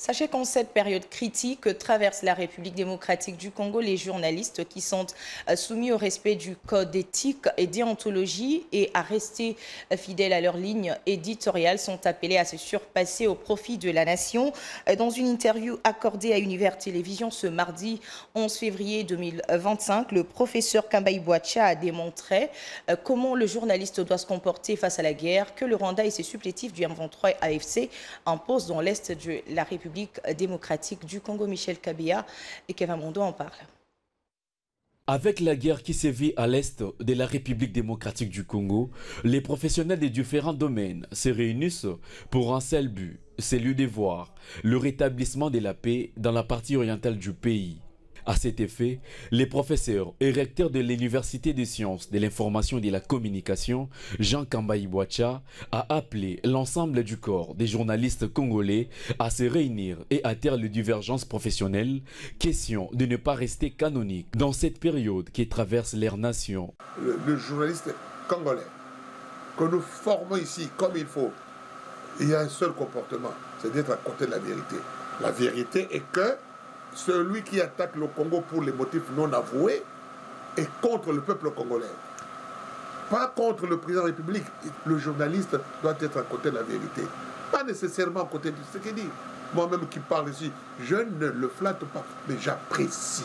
Sachez qu'en cette période critique que traverse la République démocratique du Congo, les journalistes qui sont soumis au respect du code d'éthique et déontologie et à rester fidèles à leur ligne éditoriale sont appelés à se surpasser au profit de la nation. Dans une interview accordée à Univers Télévision ce mardi 11 février 2025, le professeur Kambai Bouacha a démontré comment le journaliste doit se comporter face à la guerre que le Rwanda et ses supplétifs du M23 AFC imposent dans l'Est de la République démocratique du Congo. Michel Kabia et Kevin Mondo en parlent. Avec la guerre qui sévit à l'est de la République démocratique du Congo, les professionnels des différents domaines se réunissent pour un seul but, celui de voir le rétablissement de la paix dans la partie orientale du pays. À cet effet, les professeurs et recteurs de l'Université des sciences de l'information et de la communication, Jean Kambai Bouacha, a appelé l'ensemble du corps des journalistes congolais à se réunir et à taire les divergences professionnelles, question de ne pas rester canonique dans cette période qui traverse leur nation. Le journaliste congolais, que nous formons ici comme il faut, il y a un seul comportement, c'est d'être à côté de la vérité. La vérité est que celui qui attaque le Congo pour les motifs non avoués est contre le peuple congolais. Pas contre le président de la République. Le journaliste doit être à côté de la vérité. Pas nécessairement à côté de ce qu'il dit. Moi-même qui parle ici, je ne le flatte pas, mais j'apprécie.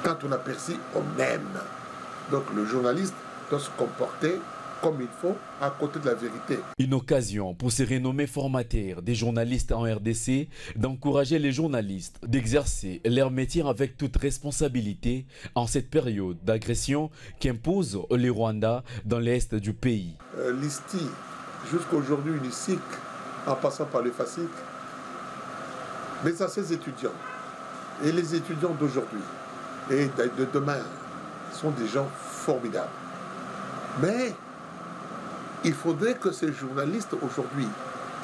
Quand on apprécie, on aime. Donc le journaliste doit se comporter comme il faut, à côté de la vérité. Une occasion pour ces renommés formateurs des journalistes en RDC d'encourager les journalistes d'exercer leur métier avec toute responsabilité en cette période d'agression qu'impose le Rwanda dans l'est du pays. L'ISTI, jusqu'aujourd'hui UNICIC, en passant par le FASIC, mais à ces étudiants, et les étudiants d'aujourd'hui et de demain sont des gens formidables. Mais il faudrait que ces journalistes aujourd'hui,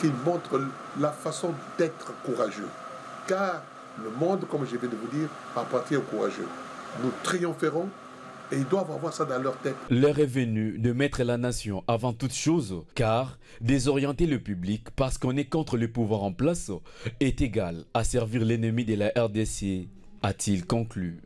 qu'ils montrent la façon d'être courageux. Car le monde, comme je viens de vous dire, appartient aux courageux. Nous triompherons et ils doivent avoir ça dans leur tête. L'heure est venue de mettre la nation avant toute chose, car désorienter le public parce qu'on est contre le pouvoir en place est égal à servir l'ennemi de la RDC, a-t-il conclu.